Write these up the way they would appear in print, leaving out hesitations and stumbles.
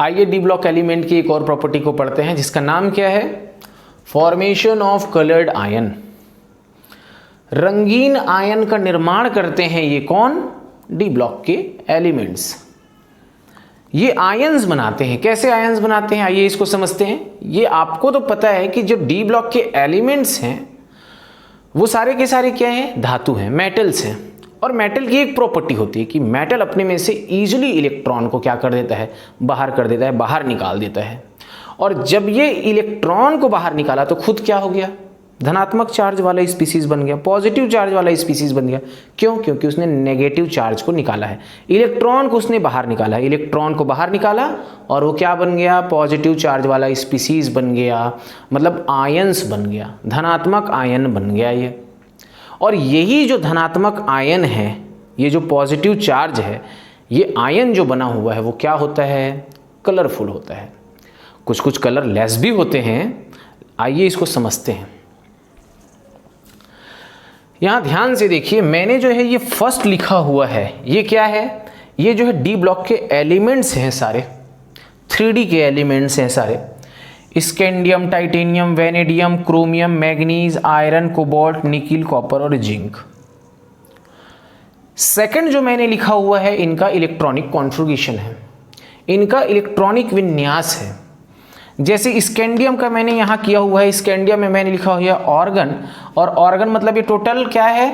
आइए D block element की एक और प्रॉपर्टी को पढ़ते हैं जिसका नाम क्या है, फॉर्मेशन ऑफ कलर्ड आयन। रंगीन आयन का निर्माण करते हैं ये कौन, डी ब्लॉक के एलिमेंट्स। ये आयंस बनाते हैं। कैसे आयंस बनाते हैं आइए इसको समझते हैं। ये आपको तो पता है कि जो डी ब्लॉक के एलिमेंट्स हैं वो सारे के सारे क्या हैं, धातु हैं, मेटल्स हैं। और मेटल की एक प्रॉपर्टी होती है कि मेटल अपने में से इजीली इलेक्ट्रॉन को क्या कर देता है, बाहर कर देता है, बाहर निकाल देता है। और जब ये इलेक्ट्रॉन को बाहर निकाला तो खुद क्या हो गया, धनात्मक चार्ज वाला स्पीसीज बन गया, पॉजिटिव चार्ज वाला स्पीसीज बन गया। क्यों? क्योंकि उसने नेगेटिव चार्ज को निकाला है, इलेक्ट्रॉन को उसने बाहर निकाला है। इलेक्ट्रॉन को बाहर निकाला और वो क्या बन गया, पॉजिटिव चार्ज वाला स्पीसीज बन गया, मतलब आयंस बन गया, धनात्मक आयन बन गया ये। और यही जो धनात्मक आयन है, ये जो पॉजिटिव चार्ज है, ये आयन जो बना हुआ है वो क्या होता है, कलरफुल होता है। कुछ कुछ कलर लेस भी होते हैं। आइए इसको समझते हैं। यहाँ ध्यान से देखिए, मैंने जो है ये फर्स्ट लिखा हुआ है, ये क्या है, ये जो है डी ब्लॉक के एलिमेंट्स हैं सारे, 3D के एलिमेंट्स हैं सारे। Scandium, titanium, vanadium, chromium, manganese, iron, cobalt, nickel, copper और जिंक। सेकंड जो मैंने लिखा हुआ है इनका इलेक्ट्रॉनिक कॉन्फ़िगरेशन है, इनका इलेक्ट्रॉनिक विन्यास है। जैसे स्कैंडियम का मैंने यहाँ किया हुआ है, स्कैंडियम में मैंने लिखा हुआ है ऑर्गन, और ऑर्गन मतलब ये टोटल क्या है,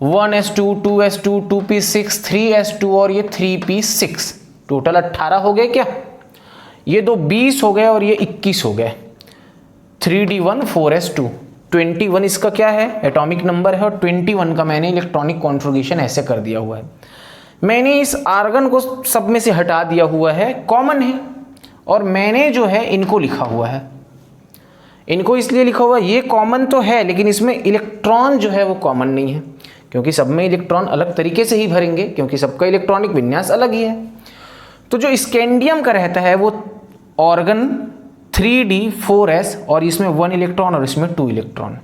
1s2, 2s2, 2p6, 3s2 और ये 3p6, टोटल 18 हो गए क्या। ये दो 20 हो गए और ये 21 हो गए। 3d1 4s2, 21 इसका क्या है, एटॉमिक नंबर है, और 21 का मैंने इलेक्ट्रॉनिक कॉन्फ़िगरेशन ऐसे कर दिया हुआ है। मैंने इस आर्गन को सब में से हटा दिया हुआ है, कॉमन है, और मैंने जो है इनको लिखा हुआ है। इनको इसलिए लिखा हुआ है, ये कॉमन तो है लेकिन इसमें इलेक्ट्रॉन जो है वो कॉमन नहीं है, क्योंकि सब में इलेक्ट्रॉन अलग तरीके से ही भरेंगे, क्योंकि सबका इलेक्ट्रॉनिक विन्यास अलग ही है। तो जो स्कैंडियम का रहता है वो ऑर्गन 3d4s, और इसमें 1 इलेक्ट्रॉन और इसमें 2 इलेक्ट्रॉन।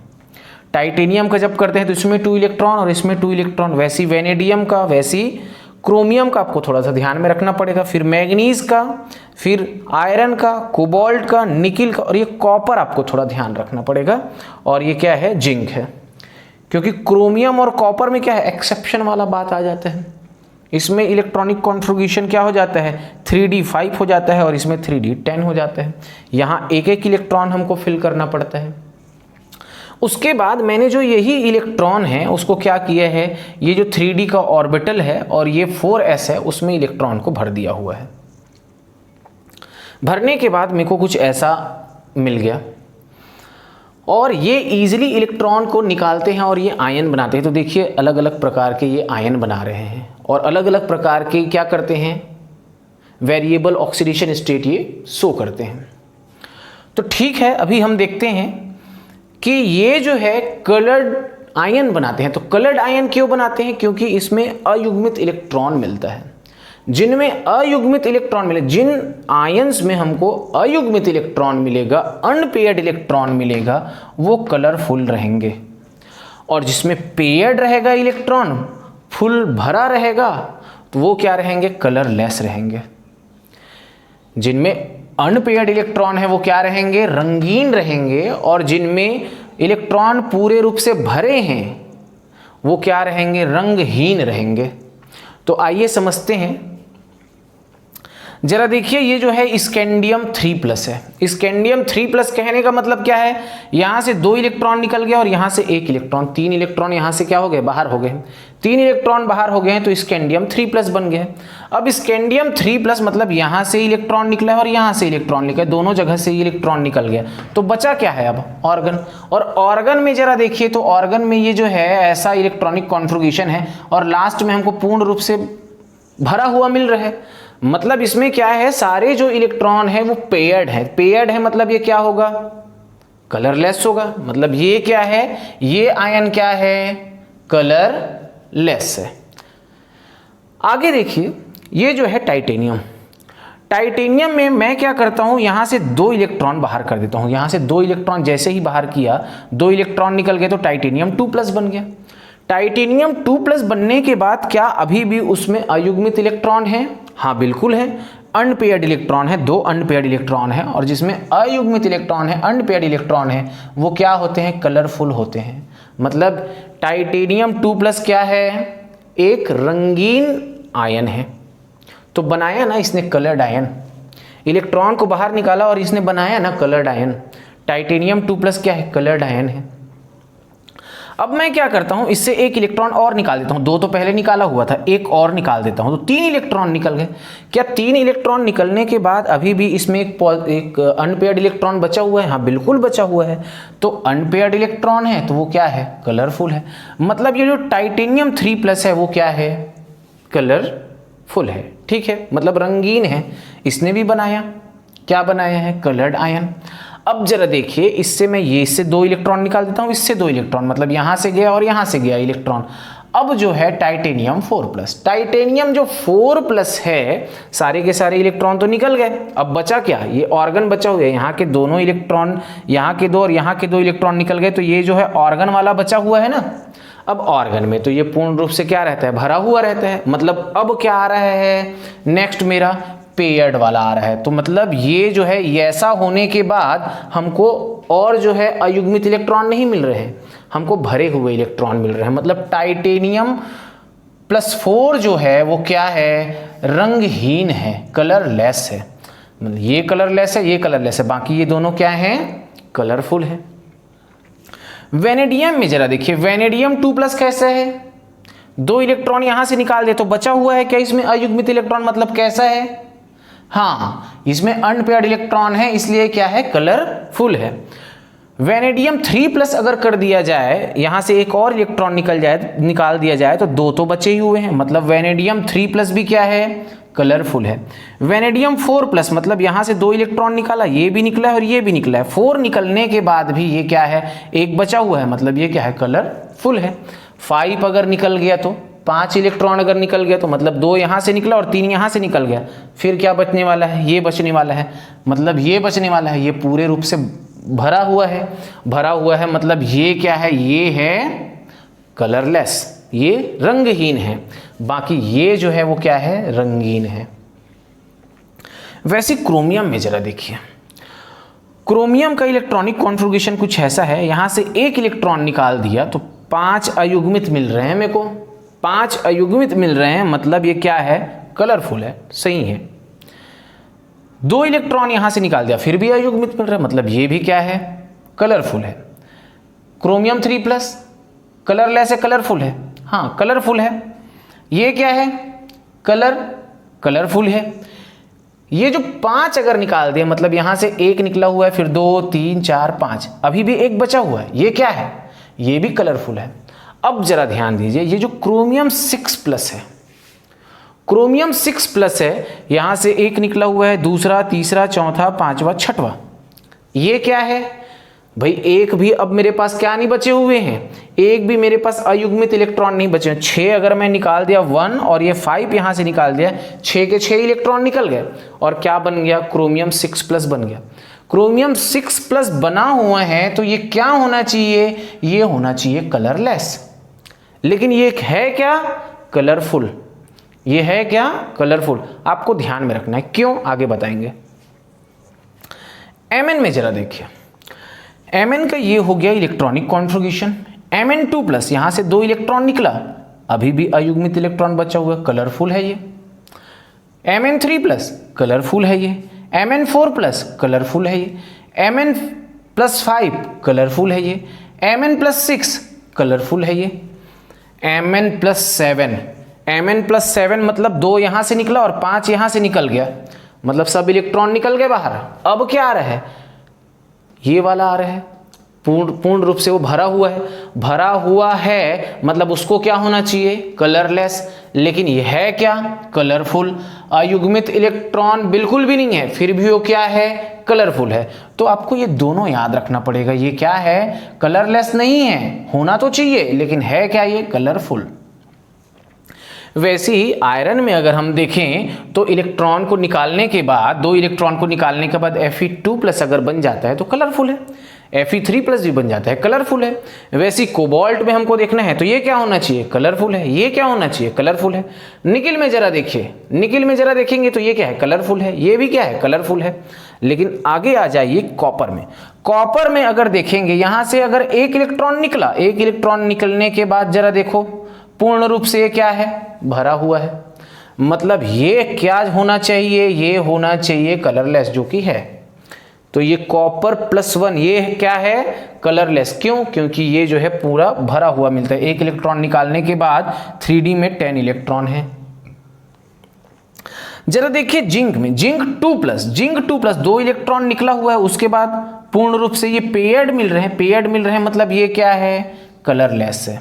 टाइटेनियम का जब करते हैं तो इसमें 2 इलेक्ट्रॉन और इसमें 2 इलेक्ट्रॉन। वैसी वेनेडियम का, वैसी क्रोमियम का आपको थोड़ा सा ध्यान में रखना पड़ेगा। फिर मैग्नीज का, फिर आयरन का, कोबाल्ट का, निकिल का, और ये कॉपर आपको थोड़ा ध्यान रखना पड़ेगा। और ये क्या है, जिंक है, क्योंकि क्रोमियम और कॉपर में क्या है, एक्सेप्शन वाला बात आ जाता है। इसमें इलेक्ट्रॉनिक कॉन्फ़िगरेशन क्या हो जाता है, 3d5 हो जाता है और इसमें 3d10 हो जाता है। यहाँ एक एक इलेक्ट्रॉन हमको फिल करना पड़ता है। उसके बाद मैंने जो यही इलेक्ट्रॉन है उसको क्या किया है, ये जो 3d का ऑर्बिटल है और ये 4s है, उसमें इलेक्ट्रॉन को भर दिया हुआ है। भरने के बाद मेरे को कुछ ऐसा मिल गया, और ये इजीली इलेक्ट्रॉन को निकालते हैं और ये आयन बनाते हैं। तो देखिए अलग अलग प्रकार के ये आयन बना रहे हैं, और अलग अलग प्रकार के क्या करते हैं, वेरिएबल ऑक्सीडेशन स्टेट ये शो करते हैं। तो ठीक है, अभी हम देखते हैं कि ये जो है कलर्ड आयन बनाते हैं। तो कलर्ड आयन क्यों बनाते हैं, क्योंकि इसमें अयुग्मित इलेक्ट्रॉन मिलता है। जिनमें अयुग्मित इलेक्ट्रॉन मिले, जिन आयंस में हमको अयुग्मित इलेक्ट्रॉन मिलेगा, अनपेयर्ड इलेक्ट्रॉन मिलेगा, वो कलरफुल रहेंगे। और जिसमें पेयर्ड रहेगा इलेक्ट्रॉन, फुल भरा रहेगा, तो वो क्या रहेंगे, कलरलेस रहेंगे। जिनमें अनपेयर्ड इलेक्ट्रॉन है वो क्या रहेंगे, रंगीन रहेंगे। और जिनमें इलेक्ट्रॉन पूरे रूप से भरे हैं वो क्या रहेंगे, रंगहीन रहेंगे। तो आइए समझते हैं जरा। देखिए ये जो है स्कैंडियम 3+ है। स्कैंडियम 3+ कहने का मतलब क्या है, यहाँ से 2 इलेक्ट्रॉन निकल गया और यहाँ से 1 इलेक्ट्रॉन, 3 इलेक्ट्रॉन यहाँ से क्या हो गए, बाहर हो गए। 3 इलेक्ट्रॉन बाहर हो गए हैं तो स्कैंडियम 3+ बन गया। अब स्कैंडियम 3+ मतलब यहाँ से इलेक्ट्रॉन निकला है और यहाँ से इलेक्ट्रॉन निकला है, दोनों जगह से इलेक्ट्रॉन निकल गया। तो बचा क्या है अब, ऑर्गन। और ऑर्गन में जरा देखिए, तो ऑर्गन में ये जो है ऐसा इलेक्ट्रॉनिक कॉन्फ़िगरेशन है, और लास्ट में हमको पूर्ण रूप से भरा हुआ मिल रहा है। मतलब इसमें क्या है, सारे जो इलेक्ट्रॉन है वो पेयर्ड है। पेयर्ड है मतलब ये क्या होगा, कलरलेस होगा। मतलब ये क्या है, ये आयन क्या है, कलरलेस है। आगे देखिए ये जो है टाइटेनियम। टाइटेनियम में मैं क्या करता हूं, यहां से 2 इलेक्ट्रॉन बाहर कर देता हूं। यहां से 2 इलेक्ट्रॉन जैसे ही बाहर किया, 2 इलेक्ट्रॉन निकल गए तो टाइटेनियम 2+ बन गया। टाइटेनियम 2+ बनने के बाद क्या अभी भी उसमें अयुग्मित इलेक्ट्रॉन है, हाँ बिल्कुल है। अनपेयर्ड इलेक्ट्रॉन है, 2 अनपेयर्ड इलेक्ट्रॉन है, और जिसमें अयुग्मित इलेक्ट्रॉन है, अनपेयर्ड इलेक्ट्रॉन है, वो क्या होते हैं? कलरफुल होते हैं। मतलब टाइटेनियम 2+ क्या है? एक रंगीन आयन है। तो बनाया ना इसने कलर्ड आयन, इलेक्ट्रॉन को बाहर निकाला और इसने बनाया ना कलर्ड आयन। टाइटेनियम 2+ क्या है? कलर्ड आयन है। अब मैं क्या करता हूं, इससे एक इलेक्ट्रॉन और निकाल देता हूं। 2 तो पहले निकाला हुआ था, एक और निकाल देता हूं, तो 3 इलेक्ट्रॉन निकल गए। क्या 3 इलेक्ट्रॉन निकलने के बाद अभी भी इसमें एक अनपेयर्ड इलेक्ट्रॉन बचा हुआ है? हाँ बिल्कुल बचा हुआ है। तो अनपेयर्ड इलेक्ट्रॉन है तो वो क्या है? कलरफुल है। मतलब ये जो टाइटेनियम 3+ है वो क्या है? कलरफुल है। ठीक है, मतलब रंगीन है। इसने भी बनाया, क्या बनाया है? Coloured ion. अब जरा देखिए, इससे मैं ये इससे 2 इलेक्ट्रॉन निकाल देता हूं, इससे 2 इलेक्ट्रॉन, मतलब यहां से गया और यहां से गया इलेक्ट्रॉन। अब जो है टाइटेनियम 4+, टाइटेनियम जो 4+ है, सारे के सारे इलेक्ट्रॉन तो निकल गए। अब बचा क्या? ये ऑर्गन बचा हुआ है। यहाँ के दोनों इलेक्ट्रॉन, यहाँ के 2 और यहाँ के 2 इलेक्ट्रॉन निकल गए, तो ये जो है ऑर्गन वाला बचा हुआ है ना। अब ऑर्गन में तो ये पूर्ण रूप से क्या रहता है? भरा हुआ रहता है। मतलब अब क्या आ रहा है? नेक्स्ट मेरा पेयर्ड वाला आ रहा है। तो मतलब ये जो है, ऐसा होने के बाद हमको और जो है अयुग्मित इलेक्ट्रॉन नहीं मिल रहे हैं, हमको भरे हुए इलेक्ट्रॉन मिल रहे हैं। मतलब टाइटेनियम +4 जो है वो क्या है? रंगहीन है, कलरलेस है। मतलब ये कलरलेस है, ये कलरलेस है, बाकी ये दोनों क्या हैं? कलरफुल है। वेनेडियम में जरा देखिए, वेनेडियम 2+ कैसा है? 2 इलेक्ट्रॉन यहां से निकाल दे तो बचा हुआ है क्या इसमें अयुग्मित इलेक्ट्रॉन? मतलब कैसा है? हाँ, इसमें अनपेयर्ड इलेक्ट्रॉन है, इसलिए क्या है? कलरफुल है। वेनेडियम 3+ अगर कर दिया जाए, यहां से एक और इलेक्ट्रॉन निकाल दिया जाए तो 2 तो बचे ही हुए हैं। मतलब वेनेडियम 3+ भी क्या है? कलरफुल है। वेनेडियम 4+, मतलब यहां से 2 इलेक्ट्रॉन निकाला, ये भी निकला है और ये भी निकला है। 4 निकलने के बाद भी ये क्या है? एक बचा हुआ है, मतलब ये क्या है? कलरफुल है। 5 अगर निकल गया तो 5 इलेक्ट्रॉन अगर निकल गया तो मतलब 2 यहां से निकला और 3 यहां से निकल गया, फिर क्या बचने वाला है? ये बचने वाला है। मतलब ये बचने वाला है, ये पूरे रूप से भरा हुआ है। भरा हुआ है मतलब ये क्या है? ये है कलरलेस, ये रंगहीन है। बाकी ये जो है वो क्या है? रंगीन है। वैसे क्रोमियम में जरा देखिए, क्रोमियम का इलेक्ट्रॉनिक कॉन्फ़िगरेशन कुछ ऐसा है। यहां से एक इलेक्ट्रॉन निकाल दिया तो 5 अयुग्मित मिल रहे हैं मेरे को, 5 अयुग्मित मिल रहे हैं। मतलब ये क्या है? कलरफुल है, सही है। 2 इलेक्ट्रॉन यहां से निकाल दिया, फिर भी अयुग्मित मिल रहा है, मतलब ये भी क्या है? कलरफुल है। क्रोमियम 3+ कलरलेस है, कलरफुल है? हाँ कलरफुल है। ये क्या है? कलरफुल है। ये जो 5 अगर निकाल दिए, मतलब यहां से एक निकला हुआ है, फिर 2 3 4 5, अभी भी एक बचा हुआ है, ये क्या है? ये भी कलरफुल है। अब जरा ध्यान दीजिए, ये जो क्रोमियम 6+ है, क्रोमियम 6+ है, यहां से एक निकला हुआ है, दूसरा, तीसरा, चौथा, पांचवा, छठवां, ये क्या है भाई? एक भी अब मेरे पास क्या नहीं बचे हुए हैं? एक भी मेरे पास अयुग्मित इलेक्ट्रॉन नहीं बचे हैं। 6 अगर मैं निकाल दिया 1 और ये 5 यहां से निकाल दिया, 6 के 6 इलेक्ट्रॉन निकल गए और क्या बन गया? क्रोमियम 6+ बन गया। क्रोमियम 6+ बना हुआ है तो ये क्या होना चाहिए? ये होना चाहिए कलरलेस। लेकिन ये है क्या? कलरफुल। ये है क्या? कलरफुल। आपको ध्यान में रखना है, क्यों? आगे बताएंगे। Mn में जरा देखिए, Mn का ये हो गया इलेक्ट्रॉनिक कॉन्फ़िगरेशन। Mn2+, यहां से 2 इलेक्ट्रॉन निकला, अभी भी अयुग्मित इलेक्ट्रॉन बचा हुआ, कलरफुल है ये। Mn3+, कलरफुल है ये। Mn4+, कलरफुल है ये। Mn+5, कलरफुल है ये। Mn+6, कलरफुल है ये। Mn+7, Mn+7 मतलब 2 यहां से निकला और 5 यहां से निकल गया, मतलब सब इलेक्ट्रॉन निकल गए बाहर। अब क्या आ रहा है? ये वाला आ रहा है, पूर्ण रूप से वो भरा हुआ है। भरा हुआ है मतलब उसको क्या होना चाहिए? कलरलेस। लेकिन ये है क्या? कलरफुल। अयुग्मित इलेक्ट्रॉन बिल्कुल भी नहीं है, फिर भी वो क्या है? कलरफुल है। तो आपको ये दोनों याद रखना पड़ेगा। ये क्या है? कलरलेस नहीं है, होना तो चाहिए, लेकिन है क्या? ये कलरफुल। वैसे ही आयरन में अगर हम देखें तो इलेक्ट्रॉन को निकालने के बाद, 2 इलेक्ट्रॉन को निकालने के बाद Fe2+ अगर बन जाता है तो कलरफुल है। Fe3+ भी बन जाता है, कलरफुल है। वैसे कोबाल्ट में हमको देखना है तो ये क्या होना चाहिए, कलरफुल है। ये क्या होना चाहिए, कलरफुल है। निकिल में जरा देखिए, निकिल में जरा देखेंगे तो ये क्या है, कलरफुल है। ये भी क्या है, कलरफुल है। लेकिन आगे आ जाइए कॉपर में। कॉपर में अगर देखेंगे, यहां से अगर एक इलेक्ट्रॉन निकला, एक इलेक्ट्रॉन निकलने के बाद जरा देखो पूर्ण रूप से ये क्या है, भरा हुआ है। मतलब ये क्या होना चाहिए, ये होना चाहिए कलरलेस, जो कि है। तो ये कॉपर +1 ये क्या है, कलरलेस। क्यों, क्योंकि ये जो है पूरा भरा हुआ मिलता है। एक इलेक्ट्रॉन निकालने के बाद 3D में 10 इलेक्ट्रॉन है। जरा देखिए जिंक में, जिंक 2+, 2 इलेक्ट्रॉन निकला हुआ है, उसके बाद पूर्ण रूप से ये पेयर्ड मिल रहे हैं, पेयर्ड मिल रहे हैं, मतलब ये क्या है, कलरलेस है।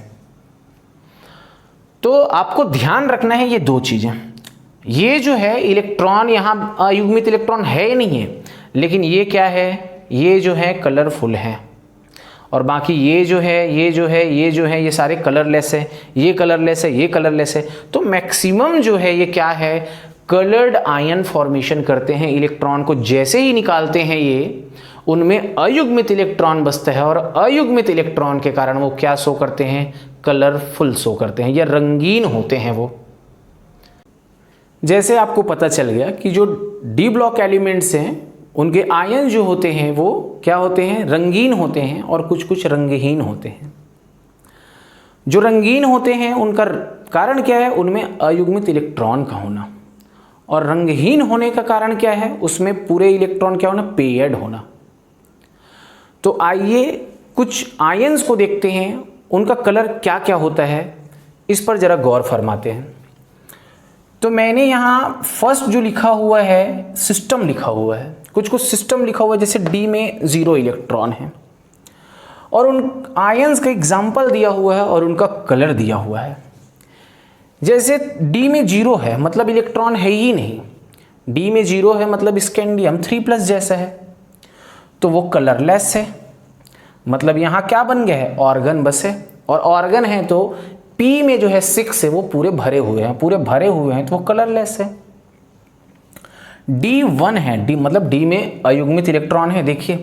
तो आपको ध्यान रखना है ये दो चीजें। ये जो है इलेक्ट्रॉन यहां अयुग्मित इलेक्ट्रॉन है नहीं है, लेकिन ये क्या है, ये जो है कलरफुल है। और बाकी ये जो है, ये जो है, ये जो है, ये सारे कलरलेस है। ये कलरलेस है, ये कलरलेस है। तो मैक्सिमम जो है ये क्या है, कलर्ड आयन फॉर्मेशन करते हैं। इलेक्ट्रॉन को जैसे ही निकालते हैं ये, उनमें अयुग्मित इलेक्ट्रॉन बचता है, और अयुग्मित इलेक्ट्रॉन के कारण वो क्या शो करते हैं, कलरफुल शो करते हैं, या रंगीन होते हैं वो। जैसे आपको पता चल गया कि जो डी ब्लॉक एलिमेंट्स हैं उनके आयन जो होते हैं वो क्या होते हैं, रंगीन होते हैं, और कुछ कुछ रंगहीन होते हैं। जो रंगीन होते हैं उनका कारण क्या है, उनमें अयुग्मित इलेक्ट्रॉन का होना। और रंगहीन होने का कारण क्या है, उसमें पूरे इलेक्ट्रॉन क्या होना, पेयर्ड होना। तो आइए कुछ आयन्स को देखते हैं, उनका कलर क्या क्या होता है, इस पर जरा गौर फरमाते हैं। तो मैंने यहाँ फर्स्ट जो लिखा हुआ है, सिस्टम लिखा हुआ है, कुछ कुछ सिस्टम लिखा हुआ है। जैसे डी में 0 इलेक्ट्रॉन है, और उन आयन्स का एग्जाम्पल दिया हुआ है, और उनका कलर दिया हुआ है। जैसे डी में 0 है, मतलब इलेक्ट्रॉन है ही नहीं। डी में 0 है, मतलब स्कैंडियम 3+ जैसा है, तो वो कलरलेस है। मतलब यहाँ क्या बन गया है, ऑर्गन बस है। और ऑर्गन है तो पी में जो है 6 है, वो पूरे भरे हुए हैं, पूरे भरे हुए हैं, तो वो कलरलेस है। D1 है, डी मतलब डी में अयुग्मित इलेक्ट्रॉन है, देखिए,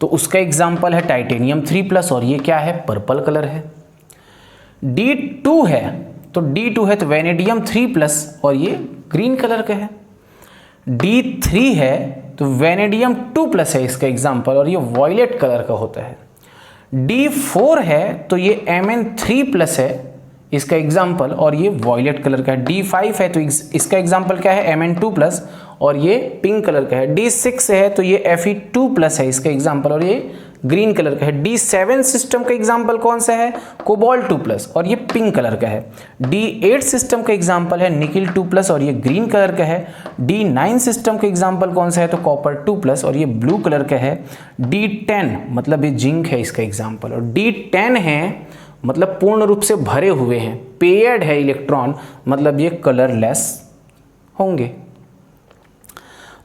तो उसका एग्जाम्पल है टाइटेनियम 3+, और ये क्या है, पर्पल कलर है। D2 है, तो D2 है तो वेनेडियम 3+, और ये ग्रीन कलर का है। D3 है तो वेनेडियम 2+ है इसका एग्जाम्पल, और ये वॉयलेट कलर का होता है। D4 है तो ये Mn3+ है इसका एग्जाम्पल, और ये वॉयलेट कलर का है। D5 है तो इसका एग्जाम्पल क्या है, Mn2+, और ये पिंक कलर का है। D6 है तो ये Fe2+ है इसका एग्जाम्पल, और ये ग्रीन कलर का है। D7 सिस्टम का एग्जाम्पल कौन सा है, कोबाल्ट 2+, और ये पिंक कलर का है। D8 सिस्टम का एग्जाम्पल है निकिल 2+, और ये ग्रीन कलर का है। D9 सिस्टम का एग्जाम्पल कौन सा है, तो कॉपर 2+, और ये ब्लू कलर का है। D10 मतलब ये जिंक है इसका एग्जाम्पल, और D10 है मतलब पूर्ण रूप से भरे हुए हैं, पेयर्ड है इलेक्ट्रॉन, मतलब ये कलरलेस होंगे।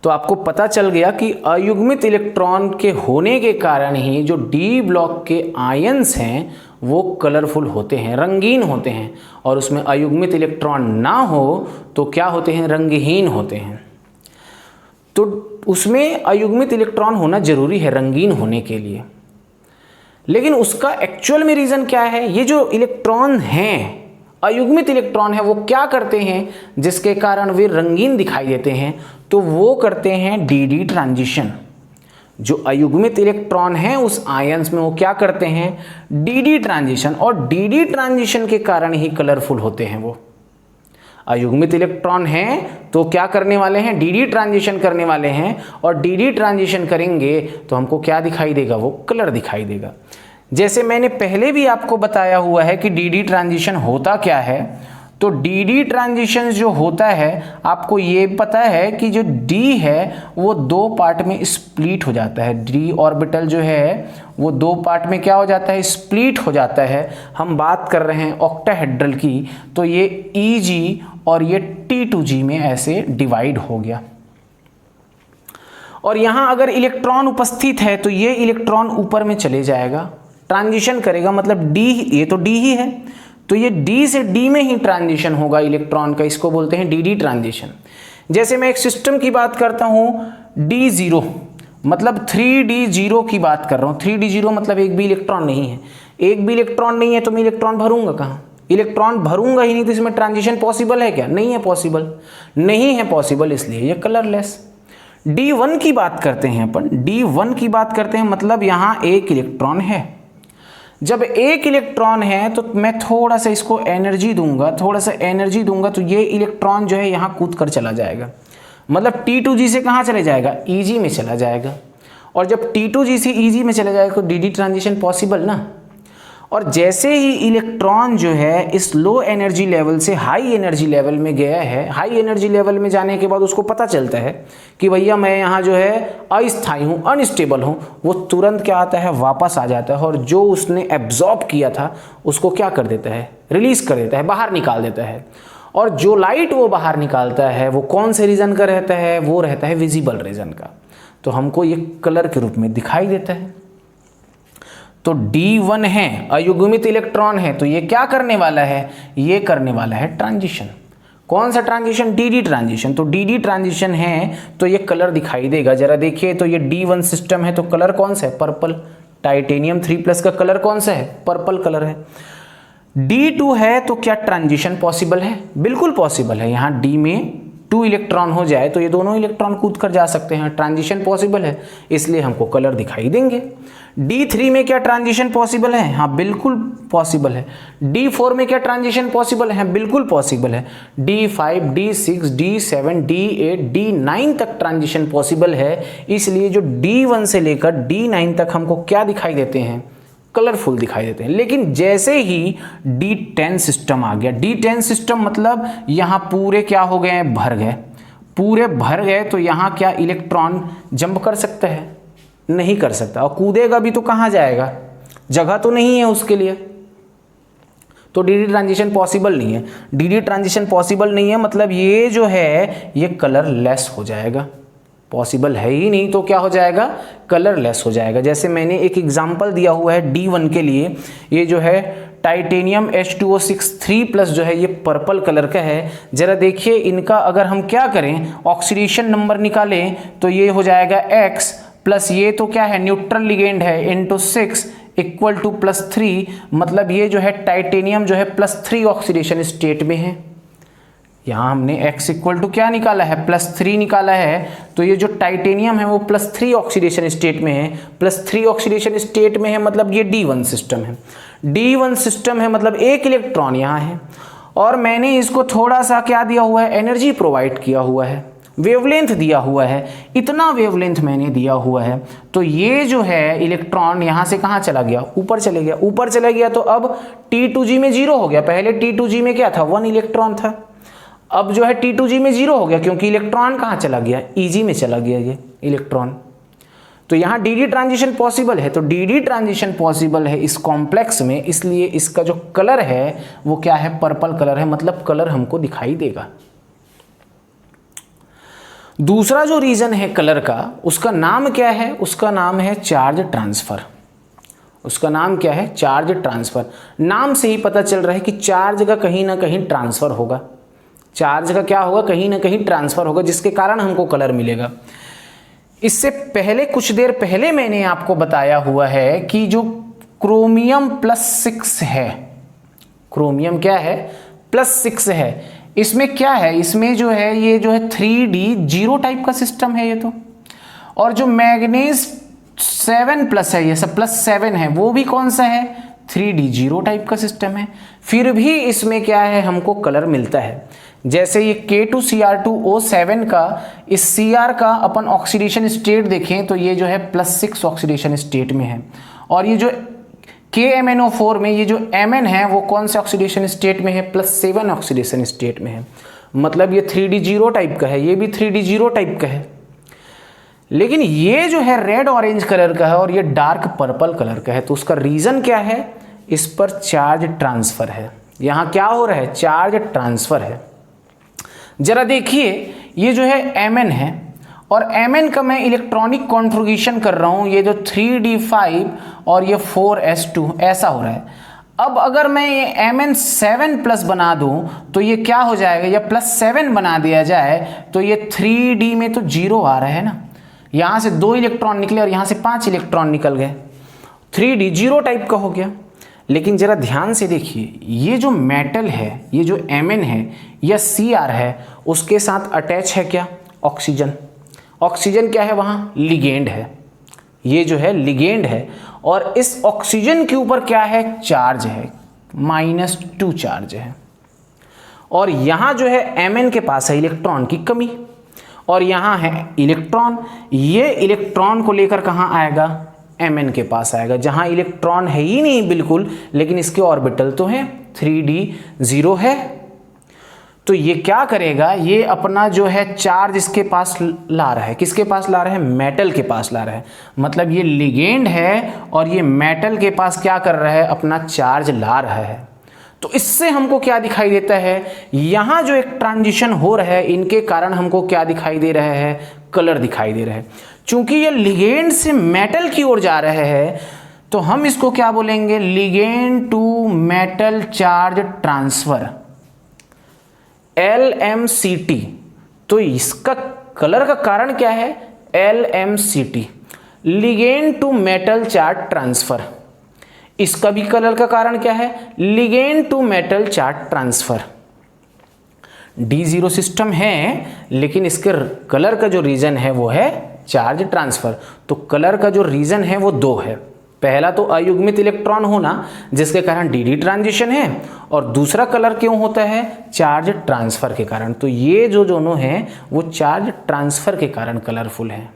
तो आपको पता चल गया कि अयुग्मित इलेक्ट्रॉन के होने के कारण ही जो डी ब्लॉक के आयन्स हैं वो कलरफुल होते हैं, रंगीन होते हैं, और उसमें अयुग्मित इलेक्ट्रॉन ना हो तो क्या होते हैं, रंगहीन होते हैं। तो उसमें अयुग्मित इलेक्ट्रॉन होना जरूरी है रंगीन होने के लिए। लेकिन उसका एक्चुअल में रीज़न क्या है, ये जो इलेक्ट्रॉन हैं, अयुग्मित इलेक्ट्रॉन है, वो क्या करते हैं जिसके कारण वे रंगीन दिखाई देते हैं, तो वो करते हैं डी ट्रांजिशन। जो अयुग्मित इलेक्ट्रॉन है उस आयन्स में वो क्या करते हैं, डी ट्रांजिशन, और डी ट्रांजिशन के कारण ही कलरफुल होते हैं वो। अयुग्मित इलेक्ट्रॉन हैं तो क्या करने वाले हैं, डी ट्रांजिशन करने वाले हैं, और डी ट्रांजिशन करेंगे तो हमको क्या दिखाई देगा, वो कलर दिखाई देगा। जैसे मैंने पहले भी आपको बताया हुआ है कि डी ट्रांजिशन होता क्या है, तो डी ट्रांजिशन जो होता है, आपको ये पता है कि जो डी है वो 2 पार्ट में स्प्लिट हो जाता है। डी ऑर्बिटल जो है वो 2 पार्ट में क्या हो जाता है, स्प्लिट हो जाता है। हम बात कर रहे हैं ऑक्टाहेड्रल की, तो ये Eg और ये T2G में ऐसे डिवाइड हो गया। और यहाँ अगर इलेक्ट्रॉन उपस्थित है तो ये इलेक्ट्रॉन ऊपर में चले जाएगा, ट्रांजिशन करेगा, मतलब डी, ये तो डी ही है, तो ये डी से डी में ही ट्रांजिशन होगा इलेक्ट्रॉन का, इसको बोलते हैं डी ट्रांजिशन। जैसे मैं एक सिस्टम की बात करता हूँ D0, मतलब 3d0 की बात कर रहा हूँ। 3d0 मतलब एक भी इलेक्ट्रॉन नहीं है। एक भी इलेक्ट्रॉन नहीं है तो मैं इलेक्ट्रॉन भरूंगा कहाँ? इलेक्ट्रॉन भरूंगा ही नहीं तो इसमें ट्रांजिशन पॉसिबल है क्या? नहीं है पॉसिबल, नहीं है पॉसिबल, इसलिए ये कलरलेस। D1 की बात करते हैं अपन, D1 की बात करते हैं, मतलब यहाँ एक इलेक्ट्रॉन है। जब एक इलेक्ट्रॉन है तो मैं थोड़ा सा इसको एनर्जी दूंगा, थोड़ा सा एनर्जी दूंगा तो ये इलेक्ट्रॉन जो है यहाँ कूद कर चला जाएगा, मतलब T2G से कहाँ चले जाएगा? EG में चला जाएगा। और जब T2G से EG में चला जाएगा तो DD ट्रांजिशन पॉसिबल ना। और जैसे ही इलेक्ट्रॉन जो है इस लो एनर्जी लेवल से हाई एनर्जी लेवल में गया है, हाई एनर्जी लेवल में जाने के बाद उसको पता चलता है कि भैया मैं यहाँ जो है अस्थायी हूँ, अनस्टेबल हूँ, वो तुरंत क्या आता है? वापस आ जाता है और जो उसने एब्जॉर्ब किया था उसको क्या कर देता है? रिलीज कर देता है, बाहर निकाल देता है। और जो लाइट वो बाहर निकालता है वो कौन से रीजन का रहता है? वो रहता है विजिबल रीजन का। तो हमको ये कलर के रूप में दिखाई देता है। तो D1 है, अयुग्मित इलेक्ट्रॉन है, तो ये क्या करने वाला है? ये करने वाला है ट्रांजिशन। कौन सा ट्रांजिशन? DD transition. तो DD ट्रांजिशन है तो ये कलर दिखाई देगा। जरा देखिए, तो ये D1 सिस्टम है तो कलर कौन सा है? पर्पल। टाइटेनियम 3+ का कलर कौन सा है? पर्पल कलर है। D2 है तो क्या ट्रांजिशन पॉसिबल है? बिल्कुल पॉसिबल है। यहाँ D में 2 इलेक्ट्रॉन हो जाए तो ये दोनों इलेक्ट्रॉन कूद कर जा सकते हैं, ट्रांजिशन पॉसिबल है, इसलिए हमको कलर दिखाई देंगे। D3 में क्या ट्रांजिशन पॉसिबल है? हाँ बिल्कुल पॉसिबल है। D4 में क्या ट्रांजिशन पॉसिबल है? बिल्कुल पॉसिबल है। D5, D6, D7, D8, D9 तक ट्रांजिशन पॉसिबल है। इसलिए जो D1 से लेकर D9 तक हमको क्या दिखाई देते हैं? कलरफुल दिखाई देते हैं। लेकिन जैसे ही D10 सिस्टम आ गया, D10 सिस्टम मतलब यहाँ पूरे क्या हो गए हैं? भर गए। पूरे भर गए तो यहाँ क्या इलेक्ट्रॉन जंप कर सकता है? नहीं कर सकता। और कूदेगा भी तो कहाँ जाएगा? जगह तो नहीं है उसके लिए। तो DD ट्रांजिशन पॉसिबल नहीं है। DD ट्रांजिशन पॉसिबल नहीं है मतलब ये जो है ये कलरलेस हो जाएगा। पॉसिबल है ही नहीं तो क्या हो जाएगा? कलरलेस हो जाएगा। जैसे मैंने एक एग्जांपल दिया हुआ है D1 के लिए, ये जो है टाइटेनियम H2O6 3+ जो है ये पर्पल कलर का है। जरा देखिए इनका अगर हम क्या करें, ऑक्सीडेशन नंबर निकालें तो ये हो जाएगा X प्लस ये तो क्या है? न्यूट्रल लिगेंड है, इंटू 6 इक्वल टू +3, मतलब ये जो है टाइटेनियम जो है +3 ऑक्सीडेशन स्टेट में है। यहाँ हमने x इक्वल टू क्या निकाला है? +3 निकाला है। तो ये जो टाइटेनियम है वो +3 ऑक्सीडेशन स्टेट में है। +3 ऑक्सीडेशन स्टेट में है मतलब ये D1 सिस्टम है। D1 सिस्टम है मतलब एक इलेक्ट्रॉन यहाँ है और मैंने इसको थोड़ा सा क्या दिया हुआ है? एनर्जी प्रोवाइड किया हुआ है, वेवलेंथ दिया हुआ है। इतना वेवलेंथ मैंने दिया हुआ है तो ये जो है इलेक्ट्रॉन यहाँ से कहाँ चला गया? ऊपर चले गया। ऊपर चला गया तो अब T2G में 0 हो गया। पहले T2G में क्या था? 1 इलेक्ट्रॉन था। अब जो है T2G में 0 हो गया क्योंकि इलेक्ट्रॉन कहाँ चला गया? EG में चला गया ये इलेक्ट्रॉन। तो यहाँ DD ट्रांजिशन पॉसिबल है। तो DD ट्रांजिशन पॉसिबल है इस कॉम्प्लेक्स में, इसलिए इसका जो कलर है वो क्या है? पर्पल कलर है, मतलब कलर हमको दिखाई देगा। दूसरा जो रीजन है कलर का, उसका नाम क्या है? उसका नाम है चार्ज ट्रांसफर। उसका नाम क्या है? Charge transfer. नाम से ही पता चल रहा है कि चार्ज का कहीं ना कहीं ट्रांसफर होगा। चार्ज का क्या होगा? कहीं ना कहीं ट्रांसफर होगा, जिसके कारण हमको कलर मिलेगा। इससे पहले कुछ देर पहले मैंने आपको बताया हुआ है कि जो क्रोमियम +6 है, क्रोमियम क्या है? +6 है। इसमें क्या है? इसमें जो है ये जो है 3D0 टाइप का सिस्टम है ये तो। और जो मैग्नीज 7+ है, ये सब +7 है, वो भी कौन सा है? 3D0 टाइप का सिस्टम है। फिर भी इसमें क्या है? हमको कलर मिलता है। जैसे ये K2Cr2O7 का, इस Cr का अपन ऑक्सीडेशन स्टेट देखें तो ये जो है +6 ऑक्सीडेशन स्टेट में है। और ये जो KMnO4 में ये जो Mn है वो कौन से ऑक्सीडेशन स्टेट में है? +7 ऑक्सीडेशन स्टेट में है। मतलब ये 3D0 टाइप का है, ये भी 3D0 टाइप का है। लेकिन ये जो है रेड ऑरेंज कलर का है और ये डार्क पर्पल कलर का है। तो उसका रीजन क्या है? इस पर चार्ज ट्रांसफर है। यहाँ क्या हो रहा है? चार्ज ट्रांसफर है। जरा देखिए ये जो है Mn है और Mn का मैं इलेक्ट्रॉनिक कॉन्फ़िगरेशन कर रहा हूँ, ये जो 3D5 और ये 4s2 ऐसा हो रहा है। अब अगर मैं ये Mn 7+ बना दूं तो ये क्या हो जाएगा? या +7 बना दिया जाए तो ये 3D में तो 0 आ रहा है ना, यहाँ से 2 इलेक्ट्रॉन निकले और यहाँ से 5 इलेक्ट्रॉन निकल गए, 3D जीरो टाइप का हो गया। लेकिन ज़रा ध्यान से देखिए, ये जो मेटल है, ये जो Mn है या Cr है, उसके साथ अटैच है क्या? ऑक्सीजन। ऑक्सीजन क्या है वहाँ? लिगेंड है। ये जो है लिगेंड है और इस ऑक्सीजन के ऊपर क्या है? चार्ज है, -2 चार्ज है। और यहाँ जो है Mn के पास है इलेक्ट्रॉन की कमी और यहाँ है इलेक्ट्रॉन। ये इलेक्ट्रॉन को लेकर कहाँ आएगा? Mn के पास आएगा, जहाँ इलेक्ट्रॉन है ही नहीं बिल्कुल, लेकिन इसके ऑर्बिटल तो हैं, 3D जीरो है। तो ये क्या करेगा? ये अपना जो है चार्ज इसके पास ला रहा है। किसके पास ला रहा है? मेटल के पास ला रहा है। मतलब ये लिगेंड है और ये मेटल के पास क्या कर रहा है? अपना चार्ज ला रहा है। तो इससे हमको क्या दिखाई देता है? यहाँ जो एक ट्रांजिशन हो रहा है, इनके कारण हमको क्या दिखाई दे रहा है? कलर दिखाई दे रहा है। चूंकि ये लिगेंड से मेटल की ओर जा रहे हैं, तो हम इसको क्या बोलेंगे? Ligand to metal charge transfer, LMCT। तो इसका कलर का कारण क्या है? LMCT, ligand to metal charge transfer. इसका भी कलर का कारण क्या है? Ligand to metal charge transfer. D0 system है, लेकिन इसके कलर का जो रीजन है वो है चार्ज ट्रांसफर। तो कलर का जो रीजन है वो 2 है। पहला तो अयुग्मित इलेक्ट्रॉन होना, जिसके कारण DD ट्रांजिशन है, और दूसरा कलर क्यों होता है? चार्ज ट्रांसफर के कारण। तो ये जो दोनों हैं वो चार्ज ट्रांसफर के कारण कलरफुल हैं।